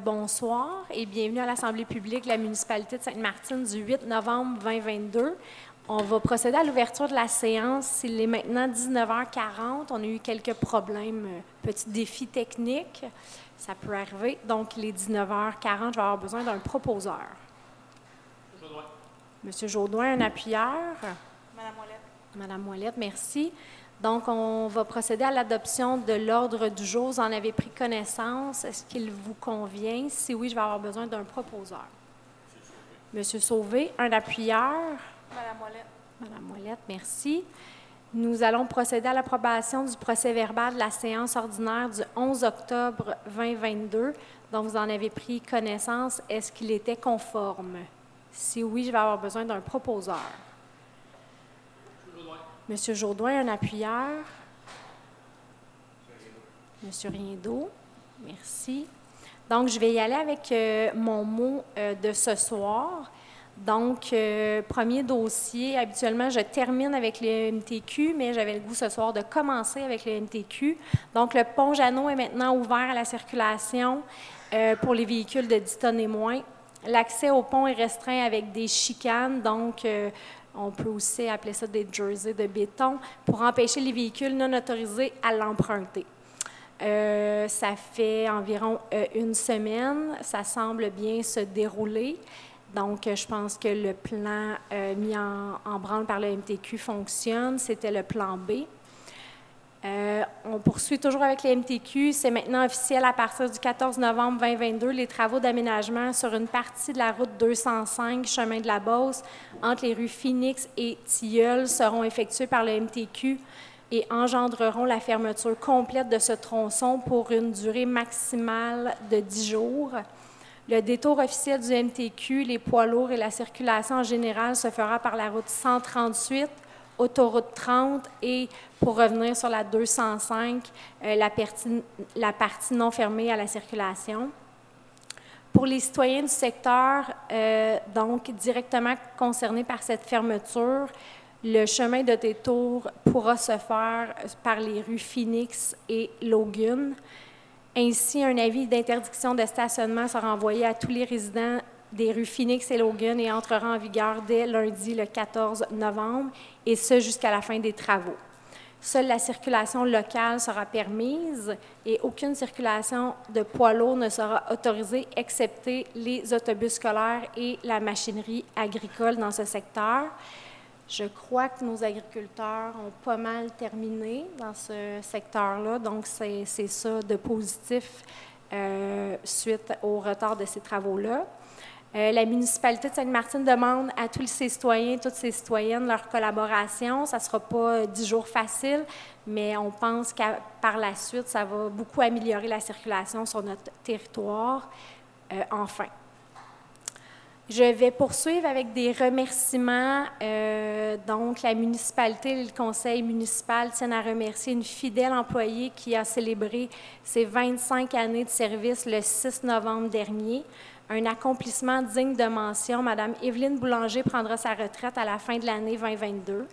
Bonsoir et bienvenue à l'Assemblée publique de la municipalité de Sainte-Martine du 8 novembre 2022. On va procéder à l'ouverture de la séance. Il est maintenant 19h40. On a eu quelques problèmes, petits défis techniques. Ça peut arriver. Donc, il est 19h40. Je vais avoir besoin d'un proposeur. Monsieur Jodoin, un appuyeur. Madame Ouellette. Madame Ouellette, merci. Donc, on va procéder à l'adoption de l'ordre du jour. Vous en avez pris connaissance. Est-ce qu'il vous convient? Si oui, je vais avoir besoin d'un proposeur. Monsieur Sauvé, un appuyeur. Madame Ouellette. Madame Ouellette, merci. Nous allons procéder à l'approbation du procès-verbal de la séance ordinaire du 11 octobre 2022. Donc, vous en avez pris connaissance. Est-ce qu'il était conforme? Si oui, je vais avoir besoin d'un proposeur. Monsieur Jodoin, un appuyeur. Monsieur Riendeau, merci. Donc, je vais y aller avec mon mot de ce soir. Donc, premier dossier, habituellement, je termine avec le MTQ, mais j'avais le goût ce soir de commencer avec le MTQ. Donc, le pont Jeannot est maintenant ouvert à la circulation pour les véhicules de 10 tonnes et moins. L'accès au pont est restreint avec des chicanes, donc on peut aussi appeler ça des jerseys de béton, pour empêcher les véhicules non autorisés à l'emprunter. Ça fait environ une semaine, ça semble bien se dérouler. Donc, je pense que le plan mis en branle par le MTQ fonctionne. C'était le plan B. On poursuit toujours avec les MTQ. C'est maintenant officiel à partir du 14 novembre 2022. Les travaux d'aménagement sur une partie de la route 205, chemin de la Beauce, entre les rues Phoenix et Tilleul, seront effectués par le MTQ et engendreront la fermeture complète de ce tronçon pour une durée maximale de 10 jours. Le détour officiel du MTQ, les poids lourds et la circulation en général se fera par la route 138, autoroute 30 et, pour revenir sur la 205, la partie non fermée à la circulation. Pour les citoyens du secteur, donc directement concernés par cette fermeture, le chemin de détour pourra se faire par les rues Phoenix et Logan. Ainsi, un avis d'interdiction de stationnement sera envoyé à tous les résidents des rues Phoenix et Logan et entrera en vigueur dès lundi le 14 novembre, et ce jusqu'à la fin des travaux. Seule la circulation locale sera permise et aucune circulation de poids lourds ne sera autorisée, excepté les autobus scolaires et la machinerie agricole dans ce secteur. Je crois que nos agriculteurs ont pas mal terminé dans ce secteur-là, donc c'est ça de positif suite au retard de ces travaux-là. La municipalité de Sainte-Martine demande à tous ses citoyens, toutes ses citoyennes, leur collaboration. Ça ne sera pas 10 jours faciles, mais on pense que par la suite, ça va beaucoup améliorer la circulation sur notre territoire, enfin. Je vais poursuivre avec des remerciements. Donc, la municipalité et le conseil municipal tiennent à remercier une fidèle employée qui a célébré ses 25 années de service le 6 novembre dernier. Un accomplissement digne de mention. Madame Evelyne Boulanger prendra sa retraite à la fin de l'année 2022.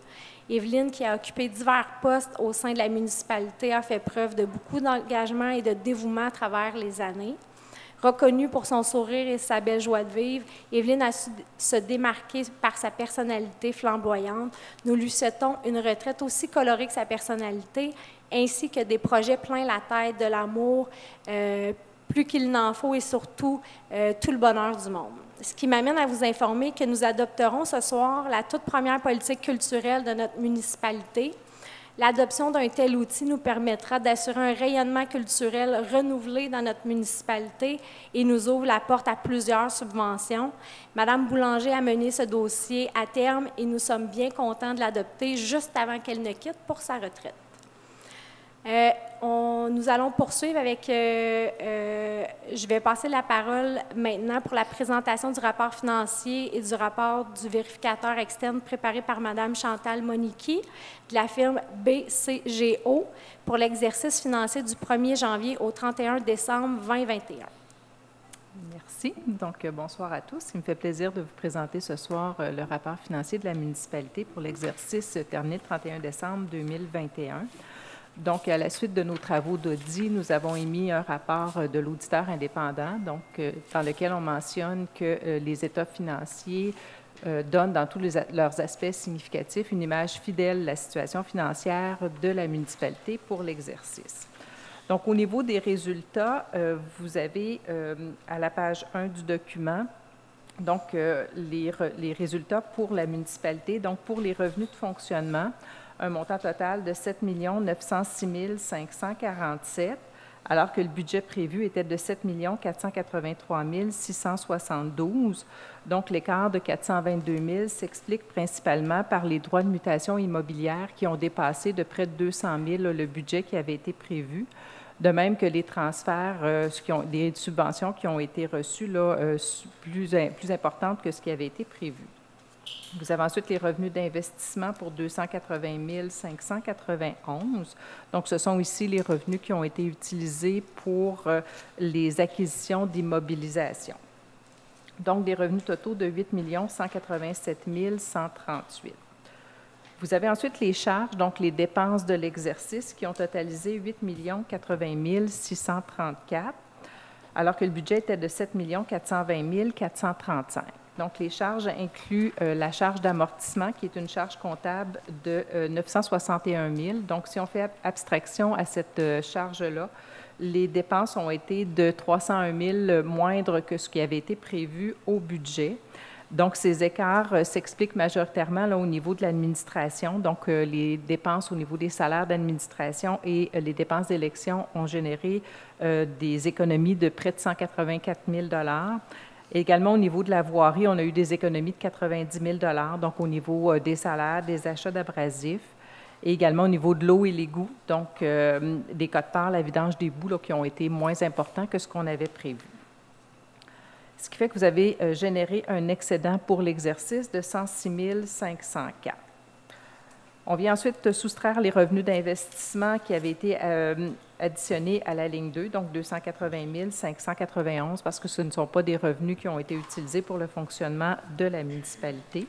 Evelyne, qui a occupé divers postes au sein de la municipalité, a fait preuve de beaucoup d'engagement et de dévouement à travers les années. Reconnue pour son sourire et sa belle joie de vivre, Evelyne a su se démarquer par sa personnalité flamboyante. Nous lui souhaitons une retraite aussi colorée que sa personnalité, ainsi que des projets plein la tête de l'amour, plus qu'il n'en faut, et surtout tout le bonheur du monde. Ce qui m'amène à vous informer que nous adopterons ce soir la toute première politique culturelle de notre municipalité. L'adoption d'un tel outil nous permettra d'assurer un rayonnement culturel renouvelé dans notre municipalité et nous ouvre la porte à plusieurs subventions. Madame Boulanger a mené ce dossier à terme et nous sommes bien contents de l'adopter juste avant qu'elle ne quitte pour sa retraite. Nous allons poursuivre avec, je vais passer la parole maintenant pour la présentation du rapport financier et du rapport du vérificateur externe préparé par Mme Chantal Monicky de la firme BCGO pour l'exercice financier du 1er janvier au 31 décembre 2021. Merci. Donc, bonsoir à tous. Il me fait plaisir de vous présenter ce soir le rapport financier de la municipalité pour l'exercice terminé le 31 décembre 2021. Donc, à la suite de nos travaux d'audit, nous avons émis un rapport de l'auditeur indépendant, donc, dans lequel on mentionne que les états financiers donnent dans tous leurs aspects significatifs une image fidèle de la situation financière de la municipalité pour l'exercice. Donc, au niveau des résultats, vous avez à la page 1 du document, donc, les résultats pour la municipalité. Donc, pour les revenus de fonctionnement, un montant total de 7 906 547, alors que le budget prévu était de 7 483 672. Donc, l'écart de 422 000 s'explique principalement par les droits de mutation immobilière qui ont dépassé de près de 200 000 le budget qui avait été prévu. De même que les transferts, des subventions qui ont été reçues là, plus importantes que ce qui avait été prévu. Vous avez ensuite les revenus d'investissement pour 280 591. Donc, ce sont ici les revenus qui ont été utilisés pour les acquisitions d'immobilisation. Donc, des revenus totaux de 8 187 138. Vous avez ensuite les charges, donc les dépenses de l'exercice, qui ont totalisé 8 080 634, alors que le budget était de 7 420 435. Donc, les charges incluent la charge d'amortissement, qui est une charge comptable de 961 000. Donc, si on fait abstraction à cette charge-là, les dépenses ont été de 301 000 moindres que ce qui avait été prévu au budget. Donc, ces écarts s'expliquent majoritairement là, au niveau de l'administration. Donc, les dépenses au niveau des salaires d'administration et les dépenses d'élection ont généré des économies de près de 184 000 $. Également, au niveau de la voirie, on a eu des économies de 90 000 $, donc au niveau des salaires, des achats d'abrasifs, et également au niveau de l'eau et l'égout, donc des quotes-parts, la vidange des boues là, qui ont été moins importants que ce qu'on avait prévu. Ce qui fait que vous avez généré un excédent pour l'exercice de 106 504. On vient ensuite soustraire les revenus d'investissement qui avaient été additionnés à la ligne 2, donc 280 591, parce que ce ne sont pas des revenus qui ont été utilisés pour le fonctionnement de la municipalité.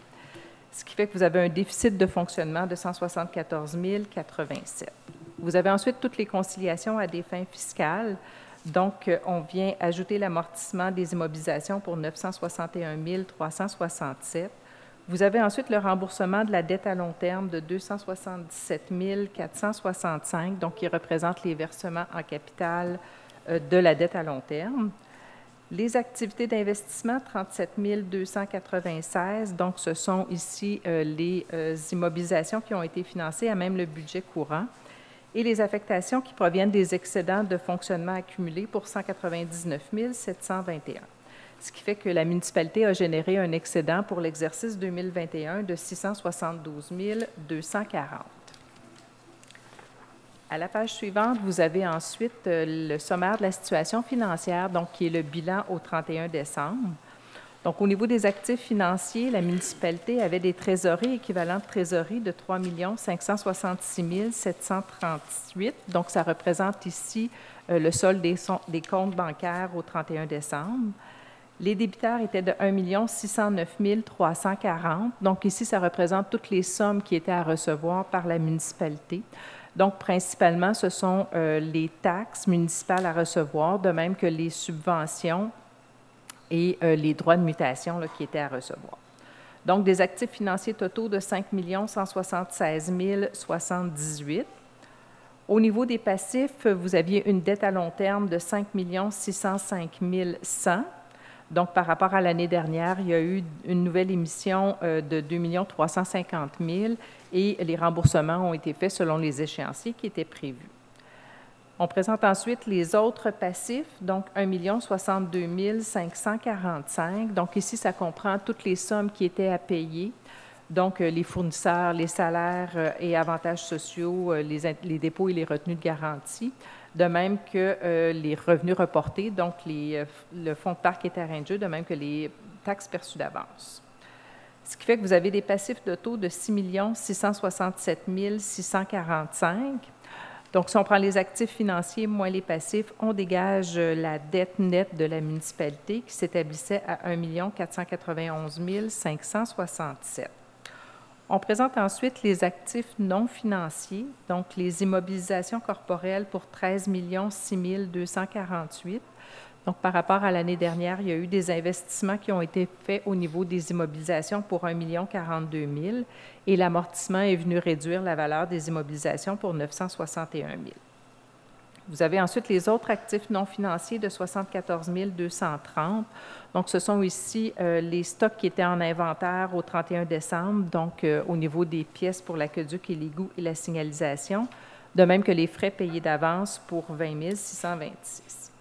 Ce qui fait que vous avez un déficit de fonctionnement de 174 087. Vous avez ensuite toutes les conciliations à des fins fiscales. Donc, on vient ajouter l'amortissement des immobilisations pour 961 367. Vous avez ensuite le remboursement de la dette à long terme de 277 465, donc qui représente les versements en capital de la dette à long terme. Les activités d'investissement, 37 296, donc ce sont ici les immobilisations qui ont été financées à même le budget courant, et les affectations qui proviennent des excédents de fonctionnement accumulés pour 199 721. Ce qui fait que la municipalité a généré un excédent pour l'exercice 2021 de 672 240. À la page suivante, vous avez ensuite le sommaire de la situation financière, donc qui est le bilan au 31 décembre. Donc, au niveau des actifs financiers, la municipalité avait des trésoreries équivalentes de trésorerie de 3 566 738. Donc, ça représente ici le solde des comptes bancaires au 31 décembre. Les débiteurs étaient de 1 609 340. Donc, ici, ça représente toutes les sommes qui étaient à recevoir par la municipalité. Donc, principalement, ce sont les taxes municipales à recevoir, de même que les subventions et les droits de mutation là, qui étaient à recevoir. Donc, des actifs financiers totaux de 5 176 078. Au niveau des passifs, vous aviez une dette à long terme de 5 605 100. Donc, par rapport à l'année dernière, il y a eu une nouvelle émission de 2 350 000 et les remboursements ont été faits selon les échéanciers qui étaient prévus. On présente ensuite les autres passifs, donc 1 062 545. Donc, ici, ça comprend toutes les sommes qui étaient à payer, donc les fournisseurs, les salaires et avantages sociaux, les dépôts et les retenues de garantie. De même que les revenus reportés, donc le fonds de parc et terrain de jeu, de même que les taxes perçues d'avance. Ce qui fait que vous avez des passifs de taux de 6 667 645. Donc, si on prend les actifs financiers moins les passifs, on dégage la dette nette de la municipalité qui s'établissait à 1 491 567. On présente ensuite les actifs non financiers, donc les immobilisations corporelles pour 13 6 248. Donc, par rapport à l'année dernière, il y a eu des investissements qui ont été faits au niveau des immobilisations pour 1 042 000 et l'amortissement est venu réduire la valeur des immobilisations pour 961 000. Vous avez ensuite les autres actifs non financiers de 74 230. Donc, ce sont ici les stocks qui étaient en inventaire au 31 décembre, donc au niveau des pièces pour l'aqueduc et l'égout et la signalisation, de même que les frais payés d'avance pour 20 626.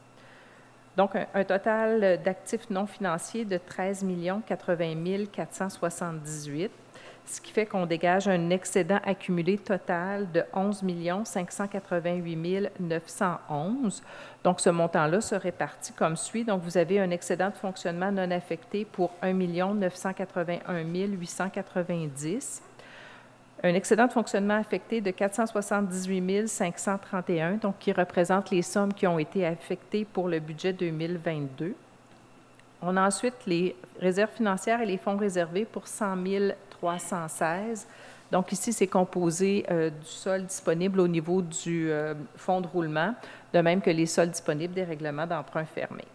Donc, un total d'actifs non financiers de 13 80 478, ce qui fait qu'on dégage un excédent accumulé total de 11 588 911. Donc, ce montant-là se répartit comme suit. Donc, vous avez un excédent de fonctionnement non affecté pour 1 981 890, un excédent de fonctionnement affecté de 478 531, donc qui représente les sommes qui ont été affectées pour le budget 2022. On a ensuite les réserves financières et les fonds réservés pour 100 316. Donc ici, c'est composé du solde disponible au niveau du fonds de roulement, de même que les soldes disponibles des règlements d'emprunt fermés.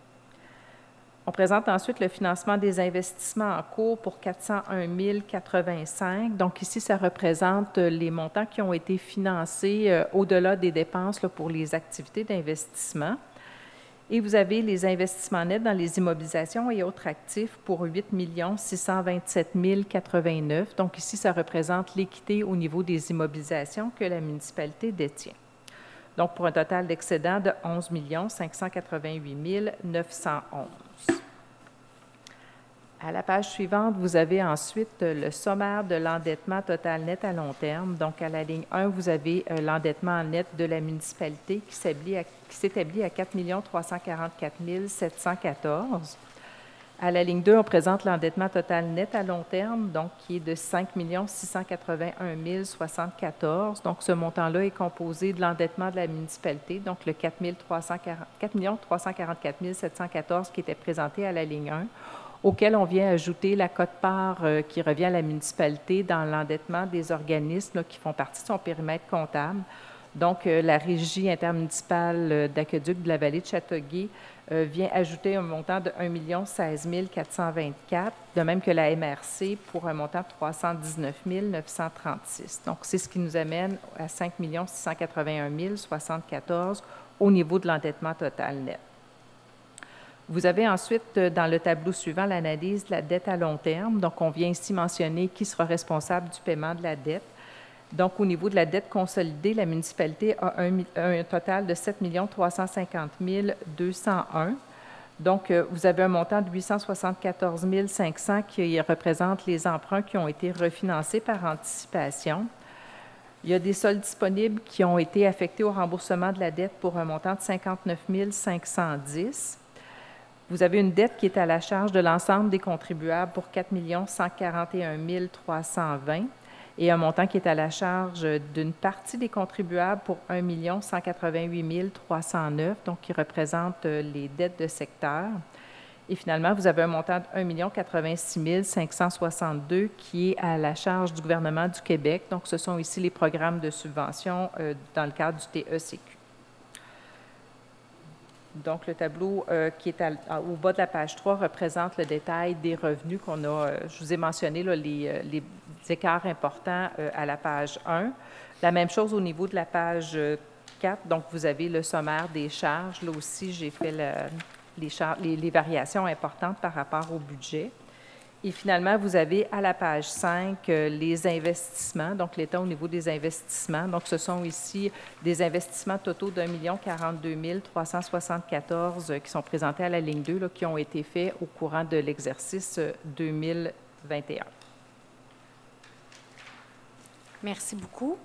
On présente ensuite le financement des investissements en cours pour 401 085. Donc ici, ça représente les montants qui ont été financés au-delà des dépenses là, pour les activités d'investissement. Et vous avez les investissements nets dans les immobilisations et autres actifs pour 8 627 089. Donc ici, ça représente l'équité au niveau des immobilisations que la municipalité détient. Donc pour un total d'excédent de 11 588 911. À la page suivante, vous avez ensuite le sommaire de l'endettement total net à long terme. Donc, à la ligne 1, vous avez l'endettement net de la municipalité qui s'établit à 4 344 714. À la ligne 2, on présente l'endettement total net à long terme, donc qui est de 5 681 074. Donc, ce montant-là est composé de l'endettement de la municipalité, donc le 4 344 714 qui était présenté à la ligne 1, auquel on vient ajouter la quote-part qui revient à la municipalité dans l'endettement des organismes là, qui font partie de son périmètre comptable. Donc, la Régie intermunicipale d'aqueduc de la vallée de Châteauguay vient ajouter un montant de 1 16 424, de même que la MRC pour un montant de 319 936. Donc, c'est ce qui nous amène à 5 681 074 au niveau de l'endettement total net. Vous avez ensuite, dans le tableau suivant, l'analyse de la dette à long terme. Donc, on vient ici mentionner qui sera responsable du paiement de la dette. Donc, au niveau de la dette consolidée, la municipalité a un total de 7 350 201. Donc, vous avez un montant de 874 500 qui représente les emprunts qui ont été refinancés par anticipation. Il y a des soldes disponibles qui ont été affectés au remboursement de la dette pour un montant de 59 510. Vous avez une dette qui est à la charge de l'ensemble des contribuables pour 4 141 320 et un montant qui est à la charge d'une partie des contribuables pour 1 188 309, donc qui représente les dettes de secteur. Et finalement, vous avez un montant de 1 86 562 qui est à la charge du gouvernement du Québec. Donc, ce sont ici les programmes de subvention dans le cadre du TECQ. Donc, le tableau qui est au bas de la page 3 représente le détail des revenus qu'on a. Je vous ai mentionné là, les écarts importants à la page 1. La même chose au niveau de la page 4. Donc, vous avez le sommaire des charges. Là aussi, j'ai fait les variations importantes par rapport au budget. Et finalement, vous avez à la page 5 les investissements, donc l'état au niveau des investissements. Donc, ce sont ici des investissements totaux d'1 042 374 qui sont présentés à la ligne 2, là, qui ont été faits au courant de l'exercice 2021. Merci beaucoup.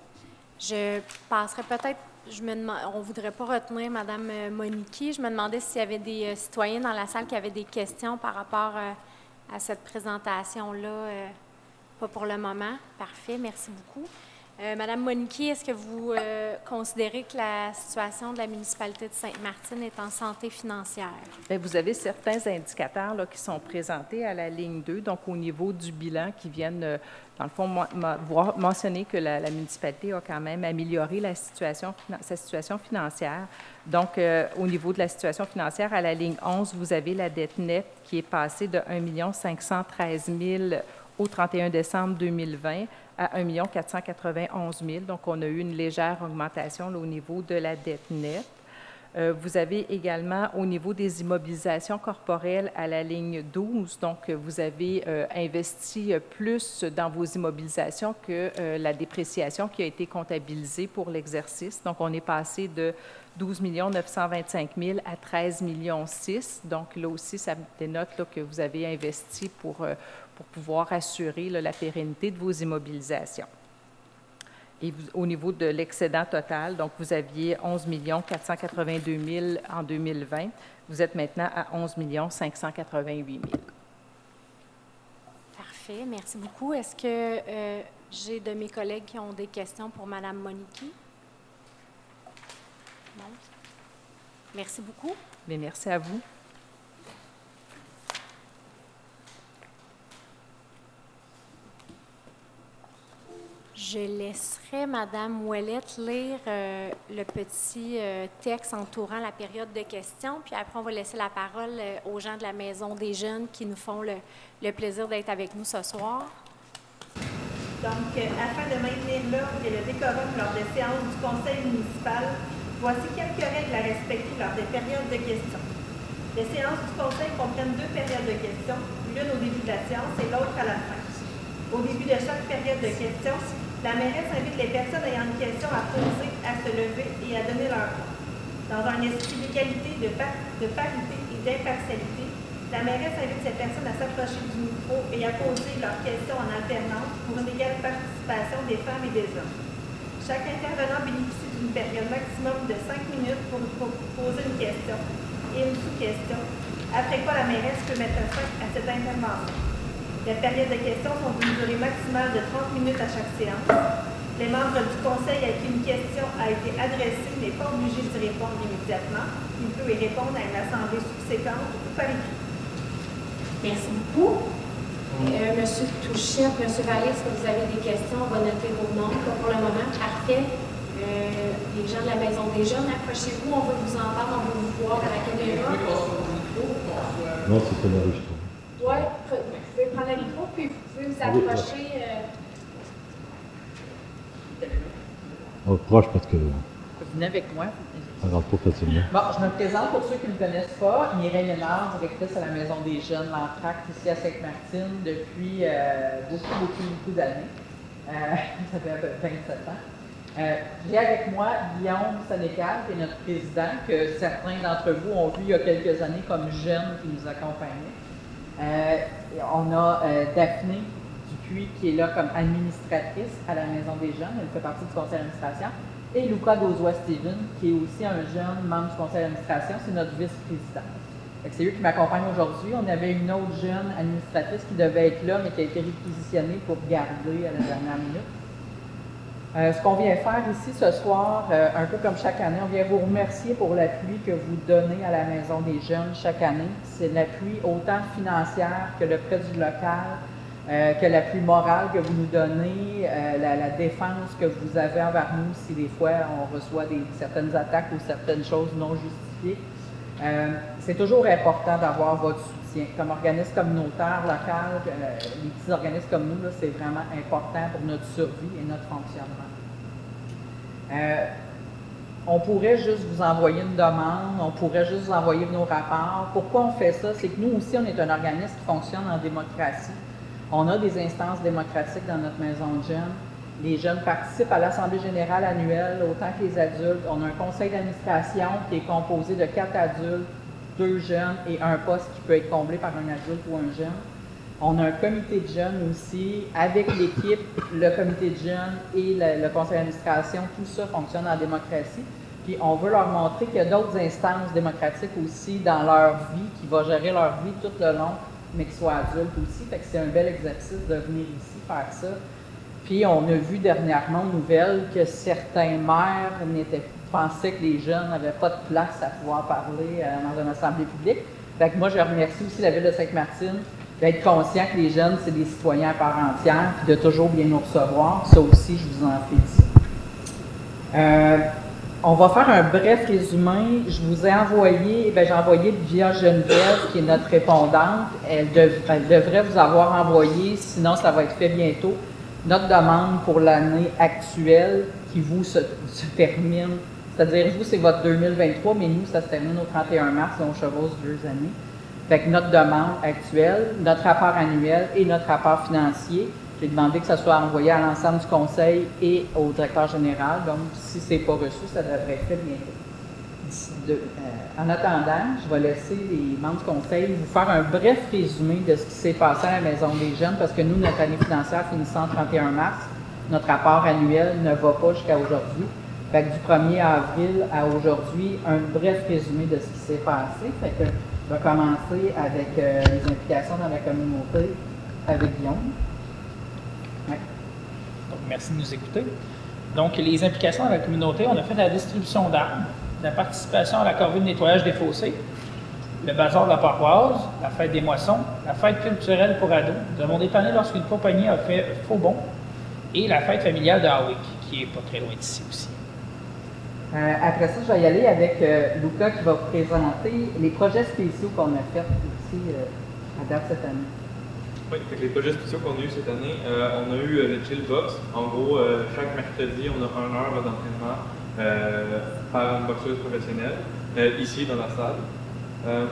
Je passerai peut-être, on ne voudrait pas retenir Mme Moniquet. Je me demandais s'il y avait des citoyens dans la salle qui avaient des questions par rapport à cette présentation-là. Pas pour le moment. Parfait, merci beaucoup. Madame Monique, est-ce que vous considérez que la situation de la municipalité de Sainte-Martine est en santé financière? Bien, vous avez certains indicateurs là, qui sont présentés à la ligne 2, donc au niveau du bilan, qui viennent, dans le fond, mentionner que la municipalité a quand même amélioré sa situation financière. Donc, au niveau de la situation financière, à la ligne 11, vous avez la dette nette qui est passée de 1 513 000 au 31 décembre 2020 à 1 491 000. Donc, on a eu une légère augmentation là, au niveau de la dette nette. Vous avez également, au niveau des immobilisations corporelles, à la ligne 12, donc vous avez investi plus dans vos immobilisations que la dépréciation qui a été comptabilisée pour l'exercice. Donc, on est passé de 12 925 000 à 13 600 000. Donc, là aussi, ça dénote là, que vous avez investi pour pouvoir assurer là, la pérennité de vos immobilisations. Et vous, au niveau de l'excédent total, donc vous aviez 11 482 000 en 2020. Vous êtes maintenant à 11 588 000. Parfait, merci beaucoup. Est-ce que j'ai de mes collègues qui ont des questions pour Mme Monique? Non? Merci beaucoup. Bien, merci à vous. Je laisserai Mme Ouellette lire le petit texte entourant la période de questions, puis après, on va laisser la parole aux gens de la Maison des Jeunes qui nous font le plaisir d'être avec nous ce soir. Donc, afin de maintenir l'ordre et le décorum lors des séances du Conseil municipal, voici quelques règles à respecter lors des périodes de questions. Les séances du Conseil comprennent 2 périodes de questions, l'une au début de la séance et l'autre à la fin. Au début de chaque période de questions, la mairesse invite les personnes ayant une question à poser à se lever et à donner leur voix. Dans un esprit d'égalité, de parité et d'impartialité, la mairesse invite ces personnes à s'approcher du micro et à poser leurs questions en alternance pour une égale participation des femmes et des hommes. Chaque intervenant bénéficie d'une période maximum de 5 minutes pour poser une question et une sous-question, après quoi la mairesse peut mettre fin à cette intervention. Les périodes de questions sont d'une durée maximale de 30 minutes à chaque séance. Les membres du Conseil à qui une question a été adressée n'est pas obligé d'y répondre immédiatement. Il peut y répondre à une assemblée subséquente ou par écrit. Merci beaucoup. Monsieur Touchette, Monsieur Vallée, est-ce que vous avez des questions? On va noter vos noms. Pour le moment, parfait. Les gens de la Maison des Jeunes, approchez-vous, on va vous entendre, on va vous voir à la caméra. Non, c'est pas l'enregistrement. Oui, vous pouvez prendre le micro, puis vous pouvez vous approcher. On proche parce que Venez avec moi. ça rentre pas facilement. Bon, je me présente pour ceux qui ne me connaissent pas. Mireille Lénard, directrice à la Maison des Jeunes, l'Entracte, ici à Sainte-Martine, depuis beaucoup d'années. Ça fait à peu près 27 ans. J'ai avec moi Guillaume Sénécal, qui est notre président, que certains d'entre vous ont vu il y a quelques années comme jeune qui nous accompagnait. On a Daphné Dupuis qui est là comme administratrice à la Maison des Jeunes, elle fait partie du conseil d'administration, et Luca Dozois-Steven qui est aussi un jeune membre du conseil d'administration, c'est notre vice-président. C'est eux qui m'accompagnent aujourd'hui. On avait une autre jeune administratrice qui devait être là, mais qui a été réquisitionnée pour garder à la dernière minute. Ce qu'on vient faire ici ce soir, un peu comme chaque année, on vient vous remercier pour l'appui que vous donnez à la Maison des Jeunes chaque année. C'est l'appui autant financier que le prêt du local, que l'appui moral que vous nous donnez, la défense que vous avez envers nous si des fois on reçoit certaines attaques ou certaines choses non justifiées. C'est toujours important d'avoir votre soutien. Comme organisme communautaire local, les petits organismes comme nous, c'est vraiment important pour notre survie et notre fonctionnement. On pourrait juste vous envoyer une demande, on pourrait juste vous envoyer nos rapports. Pourquoi on fait ça? C'est que nous aussi, on est un organisme qui fonctionne en démocratie. On a des instances démocratiques dans notre maison de jeunes. Les jeunes participent à l'Assemblée générale annuelle, autant que les adultes. On a un conseil d'administration qui est composé de 4 adultes, 2 jeunes et un poste qui peut être comblé par un adulte ou un jeune. On a un comité de jeunes aussi, avec l'équipe, le comité de jeunes et le conseil d'administration. Tout ça fonctionne en démocratie. Puis on veut leur montrer qu'il y a d'autres instances démocratiques aussi dans leur vie, qui vont gérer leur vie tout le long, mais qui soient adultes aussi. Fait que c'est un bel exercice de venir ici faire ça. Puis on a vu dernièrement une nouvelle que certains maires pensaient que les jeunes n'avaient pas de place à pouvoir parler dans une assemblée publique. Fait que moi, je remercie aussi la Ville de Sainte-Martine d'être conscient que les jeunes, c'est des citoyens à part entière, puis de toujours bien nous recevoir. Ça aussi, je vous en félicite. On va faire un bref résumé. Je vous ai envoyé, j'ai envoyé via Geneviève, qui est notre répondante. Elle devrait vous avoir envoyé, sinon ça va être fait bientôt, notre demande pour l'année actuelle qui vous se termine. C'est-à-dire, vous, c'est votre 2023, mais nous, ça se termine au 31 mars, donc on chevauche 2 années. Fait que notre demande actuelle, notre rapport annuel et notre rapport financier, j'ai demandé que ça soit envoyé à l'ensemble du conseil et au directeur général. Donc, si ce n'est pas reçu, ça devrait être fait bientôt. En attendant, je vais laisser les membres du conseil vous faire un bref résumé de ce qui s'est passé à la Maison des Jeunes, parce que nous, notre année financière finissant le 31 mars, notre rapport annuel ne va pas jusqu'à aujourd'hui. Fait que du 1er avril à aujourd'hui, un bref résumé de ce qui s'est passé. Fait que je vais commencer avec les implications dans la communauté avec Guillaume. Ouais. Donc, merci de nous écouter. Donc, les implications dans la communauté, on a fait la distribution d'armes, la participation à la corvée de nettoyage des fossés, le bazar de la paroisse, la fête des moissons, la fête culturelle pour ados. Nous avons dépanné lorsqu'une compagnie a fait faux bond, et la fête familiale de Hawick, qui n'est pas très loin d'ici aussi. Après ça, je vais y aller avec Luca qui va vous présenter les projets spéciaux qu'on a faits aussi à date cette année. Oui, avec les projets spéciaux qu'on a eu cette année, on a eu le Chill Box. En gros, chaque mercredi, on a 1 heure d'entraînement par une boxeuse professionnelle, ici dans la salle.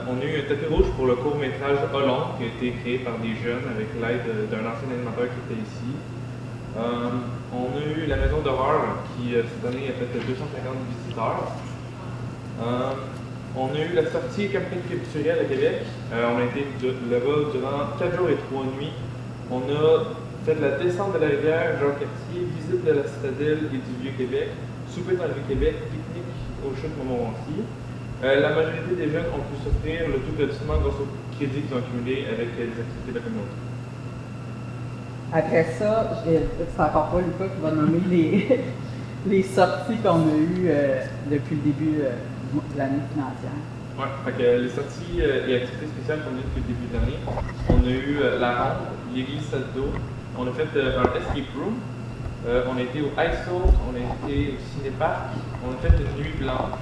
On a eu un tapis rouge pour le court-métrage Hollande qui a été créé par des jeunes avec l'aide d'un ancien animateur qui était ici. On a eu la maison d'horreur qui, cette année, a fait 250 visiteurs. On a eu la sortie campagne culturelle à Québec. On a été là-bas durant 4 jours et 3 nuits. On a fait la descente de la rivière Jean-Cartier, visite de la citadelle et du Vieux-Québec, souper dans le Vieux-Québec, pique-nique aux chutes Montmorency. La majorité des jeunes ont pu s'offrir le tout gratuitement grâce aux crédits qu'ils ont accumulés avec les activités de la communauté. Après ça, c'est encore pas Lucas qui va nommer les sorties qu'on a eues depuis le début de l'année financière. Oui, les sorties et activités spéciales qu'on a eues depuis le début de l'année, on a eu la ronde, l'église Saldo, on a fait un escape room, on a été au Ice Soul, on a été au cinéparc, on a fait une nuit blanche,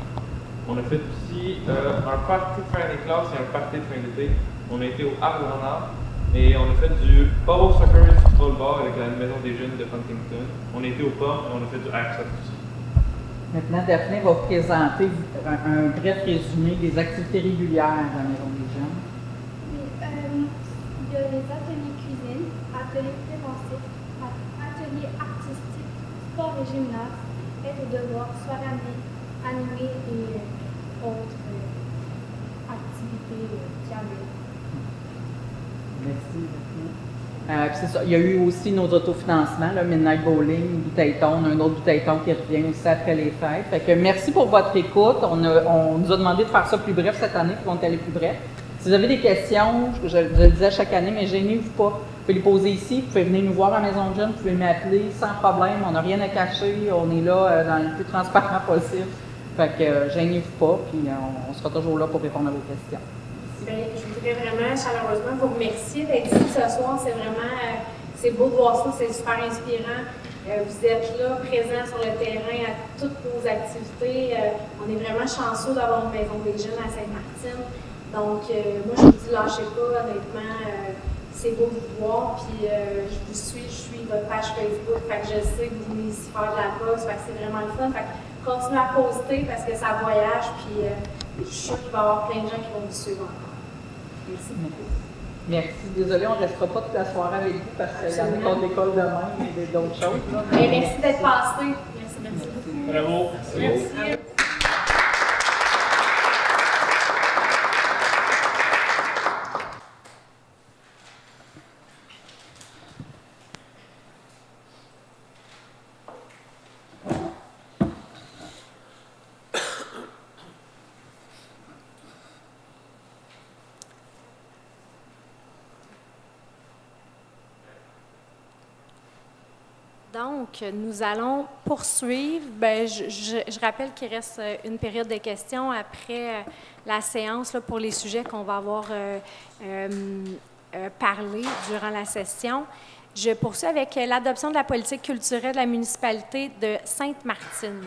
on a fait aussi un party de fin des classes et un party de fin d'été, on a été au Art Renard, et on a fait du bubble soccer et du football bar avec la maison des jeunes de Huntington. On a été au pub et on a fait du airsoft aussi. Maintenant, Daphné va vous présenter un bref résumé des activités régulières à la Maison des Jeunes. Oui, il y a les ateliers cuisine, ateliers préventifs, ateliers artistiques, sport et gymnase, aide aux devoirs, soirées animées et autres activités qui arrivent. Merci. C'est ça. Il y a eu aussi nos autofinancements, le Midnight Bowling, Bouteille-Ton, un autre Bouteille-Ton qui revient aussi après les fêtes. Fait que merci pour votre écoute. On nous a demandé de faire ça plus bref cette année, puis on est allé plus bref. Si vous avez des questions, je le disais chaque année, mais gênez-vous pas. Vous pouvez les poser ici, vous pouvez venir nous voir à la Maison de Jeunes, vous pouvez m'appeler sans problème. On n'a rien à cacher, on est là dans le plus transparent possible. Fait que gênez-vous pas, puis on sera toujours là pour répondre à vos questions. Bien, je voudrais vraiment chaleureusement vous remercier d'être ici ce soir. C'est vraiment, c'est beau de voir ça, c'est super inspirant. Vous êtes là, présents sur le terrain à toutes nos activités. On est vraiment chanceux d'avoir une Maison des Jeunes à Sainte-Martine. Donc, moi, je vous dis, lâchez pas, honnêtement, c'est beau de vous voir. Puis, je vous suis, je suis votre page Facebook. Fait que je sais que vous venez ici faire de la boxe. Fait que c'est vraiment le fun. Fait que continuez à poster parce que ça voyage. Puis, je suis sûre qu'il va y avoir plein de gens qui vont vous suivre encore. Merci beaucoup. Merci. Désolée, on ne restera pas toute la soirée avec vous parce qu'il y en a contre l'école demain et d'autres choses. Là. Merci d'être passé. Merci. Bravo. Merci. Donc, nous allons poursuivre. Bien, je rappelle qu'il reste une période de questions après la séance là, pour les sujets qu'on va avoir parlé durant la session. Je poursuis avec l'adoption de la politique culturelle de la municipalité de Sainte-Martine.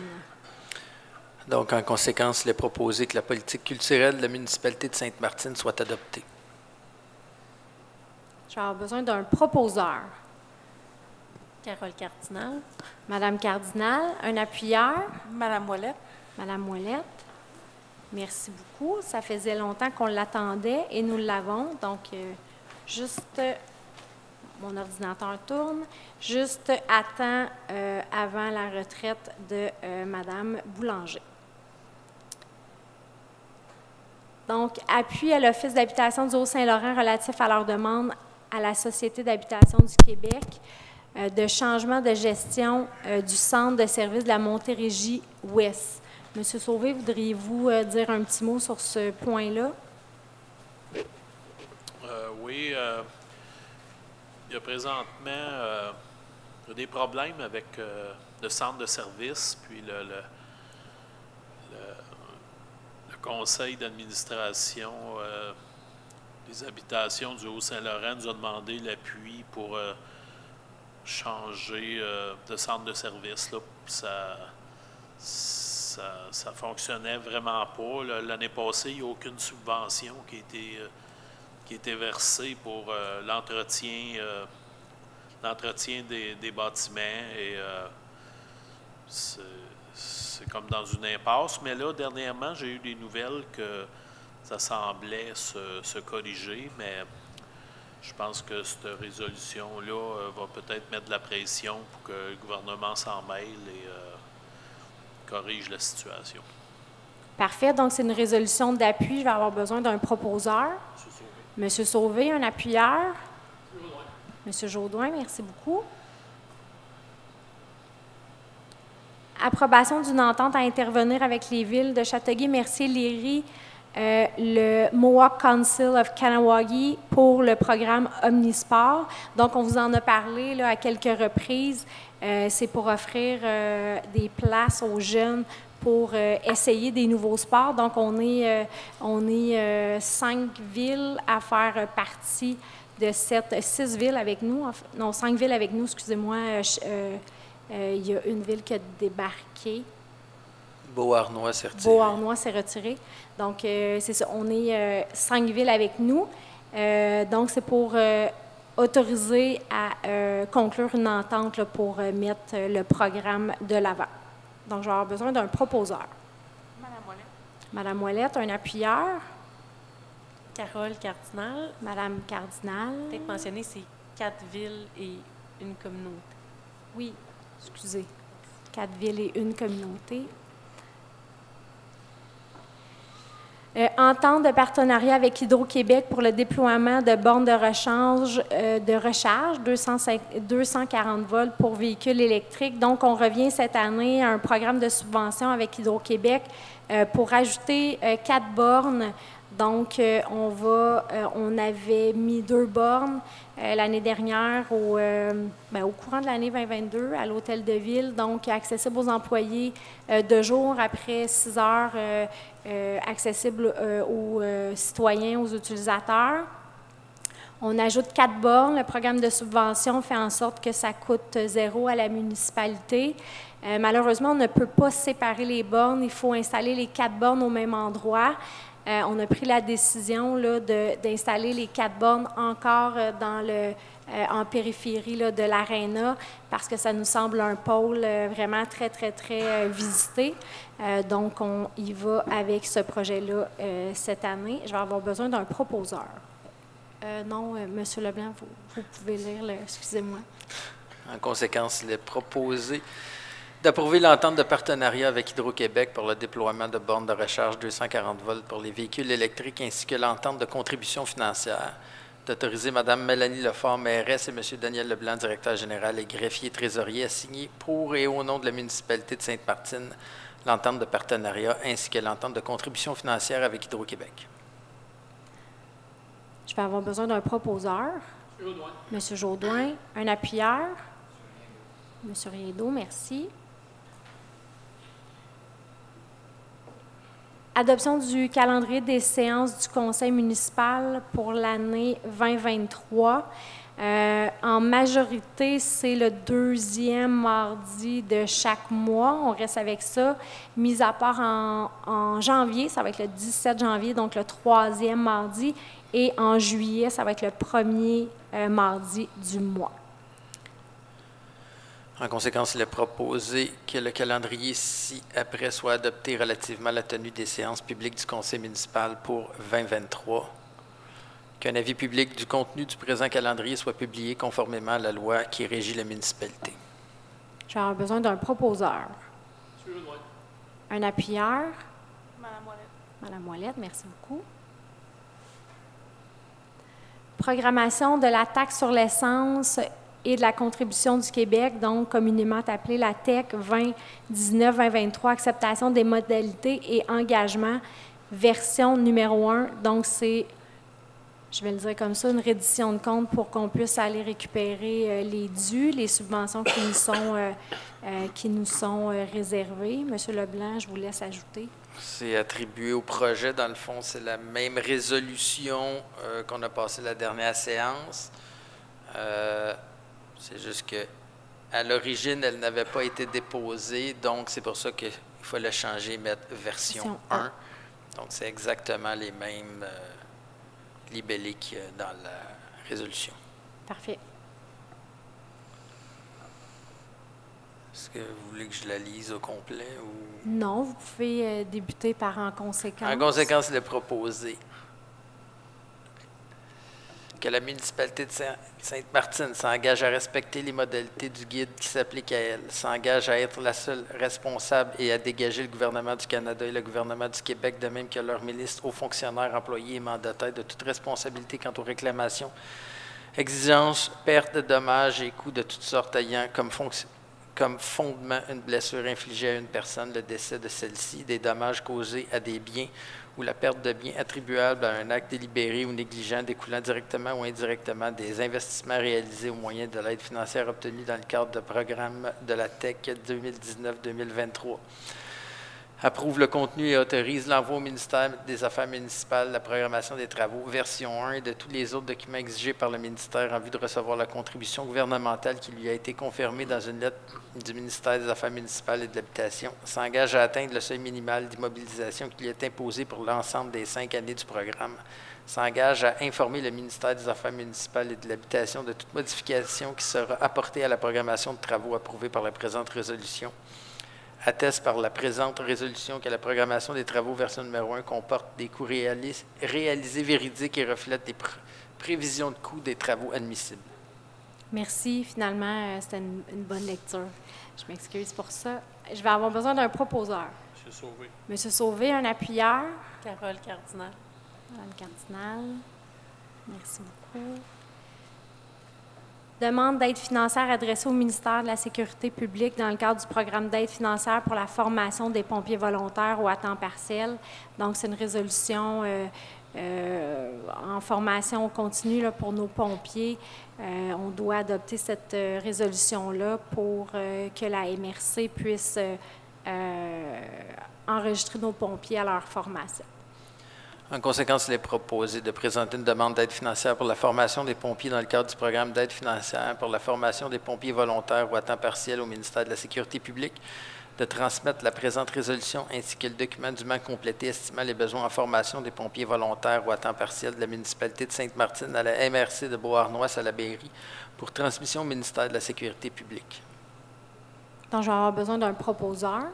Donc, en conséquence, il est proposé que la politique culturelle de la municipalité de Sainte-Martine soit adoptée. Je vais avoir besoin d'un proposeur. Carole Cardinal. Madame Cardinal, un appuyeur. Madame Ouellette. Madame Ouellette. Merci beaucoup. Ça faisait longtemps qu'on l'attendait et nous l'avons. Donc, juste, mon ordinateur tourne. Juste à temps avant la retraite de Madame Boulanger. Donc, appui à l'Office d'habitation du Haut-Saint-Laurent relatif à leur demande à la Société d'habitation du Québec de changement de gestion du centre de services de la Montérégie-Ouest. Monsieur Sauvé, voudriez-vous dire un petit mot sur ce point-là? Oui. Il y a présentement des problèmes avec le centre de services, puis le conseil d'administration des habitations du Haut-Saint-Laurent nous a demandé l'appui pour changer de centre de service. Là. Ça fonctionnait vraiment pas. L'année passée, il n'y a aucune subvention qui a été versée pour l'entretien des bâtiments. Et c'est comme dans une impasse. Mais là, dernièrement, j'ai eu des nouvelles que ça semblait se corriger, mais je pense que cette résolution-là va peut-être mettre de la pression pour que le gouvernement s'en mêle et corrige la situation. Parfait. Donc, c'est une résolution d'appui. Je vais avoir besoin d'un proposeur. Monsieur Sauvé, un appuyeur. Monsieur Jaudoin, merci beaucoup. Approbation d'une entente à intervenir avec les villes de Châteauguay, Mercier, Léry, le Mohawk Council of Kahnawake pour le programme Omnisport. Donc, on vous en a parlé là, à quelques reprises. C'est pour offrir des places aux jeunes pour essayer des nouveaux sports. Donc, on est 5 villes à faire partie de cette 6 villes avec nous. Non, 5 villes avec nous, excusez-moi. Il y a une ville qui a débarqué. Beauharnois s'est retiré. Beauharnois s'est retiré. Donc, c'est ça. On est 5 villes avec nous. Donc, c'est pour autoriser à conclure une entente là, pour mettre le programme de l'avant. Donc, je vais avoir besoin d'un proposeur. Madame Ouellette. Madame Ouellette, un appuyeur. Carole Cardinal. Madame Cardinal. Peut-être mentionner, c'est 4 villes et une communauté. Oui, excusez. 4 villes et une communauté. Entente de partenariat avec Hydro-Québec pour le déploiement de bornes de recharge 240 volts pour véhicules électriques. Donc, on revient cette année à un programme de subvention avec Hydro-Québec pour ajouter 4 bornes. Donc, on avait mis 2 bornes l'année dernière au courant de l'année 2022 à l'Hôtel de Ville, donc accessible aux employés de jour après 6 heures, accessible aux citoyens, aux utilisateurs. On ajoute 4 bornes. Le programme de subvention fait en sorte que ça coûte 0 à la municipalité. Malheureusement, on ne peut pas séparer les bornes. Il faut installer les 4 bornes au même endroit. On a pris la décision d'installer les 4 bornes encore en périphérie là, de l'aréna parce que ça nous semble un pôle vraiment très, très, très visité. Donc, on y va avec ce projet-là cette année. Je vais avoir besoin d'un proposeur. Non, M. Leblanc, vous pouvez lire, excusez-moi. En conséquence, il est proposé d'approuver l'entente de partenariat avec Hydro-Québec pour le déploiement de bornes de recharge 240 volts pour les véhicules électriques ainsi que l'entente de contribution financière, d'autoriser Mme Mélanie Lefort, mairesse, et M. Daniel Leblanc, directeur général et greffier trésorier, à signer pour et au nom de la municipalité de Sainte-Martine l'entente de partenariat ainsi que l'entente de contribution financière avec Hydro-Québec. Je vais avoir besoin d'un proposeur. M. Jaudoin, un appuyeur. Monsieur Riendo, merci. Adoption du calendrier des séances du conseil municipal pour l'année 2023. En majorité, c'est le 2e mardi de chaque mois. On reste avec ça. Mis à part en janvier, ça va être le 17 janvier, donc le 3e mardi. Et en juillet, ça va être le 1er mardi du mois. En conséquence, il est proposé que le calendrier ci-après soit adopté relativement à la tenue des séances publiques du conseil municipal pour 2023. Qu'un avis public du contenu du présent calendrier soit publié conformément à la loi qui régit la municipalité. Je vais avoir besoin d'un proposeur. Un appuyeur. Madame Ouellette. Madame Ouellette, merci beaucoup. Programmation de la taxe sur l'essence et de la contribution du Québec, donc communément appelée la TEC 2019-2023, acceptation des modalités et engagement, version numéro 1. Donc, c'est, je vais le dire comme ça, une reddition de compte pour qu'on puisse aller récupérer les dus, les subventions qui nous sont réservées. Monsieur Leblanc, je vous laisse ajouter. C'est attribué au projet. Dans le fond, c'est la même résolution qu'on a passée la dernière séance. C'est juste qu'à l'origine, elle n'avait pas été déposée, donc c'est pour ça qu'il faut le changer et mettre version 1. Donc, c'est exactement les mêmes libellés qu'il y a dans la résolution. Parfait. Est-ce que vous voulez que je la lise au complet? Ou... Non, vous pouvez débuter par en conséquence. En conséquence, il est proposé que la municipalité de Sainte-Martine s'engage à respecter les modalités du guide qui s'applique à elle, s'engage à être la seule responsable et à dégager le gouvernement du Canada et le gouvernement du Québec, de même que leurs ministres, hauts fonctionnaires, employés et mandataires, de toute responsabilité quant aux réclamations, exigences, pertes, dommages et coûts de toutes sortes ayant comme fondement une blessure infligée à une personne, le décès de celle-ci, des dommages causés à des biens ou la perte de biens attribuables à un acte délibéré ou négligent découlant directement ou indirectement des investissements réalisés au moyen de l'aide financière obtenue dans le cadre de programme de la TEC 2019-2023. Approuve le contenu et autorise l'envoi au ministère des Affaires municipales, la programmation des travaux, version 1 et de tous les autres documents exigés par le ministère en vue de recevoir la contribution gouvernementale qui lui a été confirmée dans une lettre du ministère des Affaires municipales et de l'Habitation, s'engage à atteindre le seuil minimal d'immobilisation qui lui est imposé pour l'ensemble des 5 années du programme, s'engage à informer le ministère des Affaires municipales et de l'Habitation de toute modification qui sera apportée à la programmation de travaux approuvée par la présente résolution, atteste par la présente résolution que la programmation des travaux version numéro 1 comporte des coûts réalisés véridiques et reflète les prévisions de coûts des travaux admissibles. Merci. Finalement, c'était une bonne lecture. Je m'excuse pour ça. Je vais avoir besoin d'un proposeur. M. Sauvé. M. Sauvé, un appuyeur. Carole Cardinal. Madame Cardinal. Merci beaucoup. Demande d'aide financière adressée au ministère de la Sécurité publique dans le cadre du programme d'aide financière pour la formation des pompiers volontaires ou à temps partiel. Donc, c'est une résolution en formation continue là, pour nos pompiers. On doit adopter cette résolution-là pour que la MRC puisse enregistrer nos pompiers à leur formation. En conséquence, il est proposé de présenter une demande d'aide financière pour la formation des pompiers dans le cadre du programme d'aide financière pour la formation des pompiers volontaires ou à temps partiel au ministère de la Sécurité publique, de transmettre la présente résolution ainsi que le document dûment complété estimant les besoins en formation des pompiers volontaires ou à temps partiel de la municipalité de Sainte-Martine à la MRC de Beauharnois-Salaberry pour transmission au ministère de la Sécurité publique. Donc, je vais avoir besoin d'un proposeur.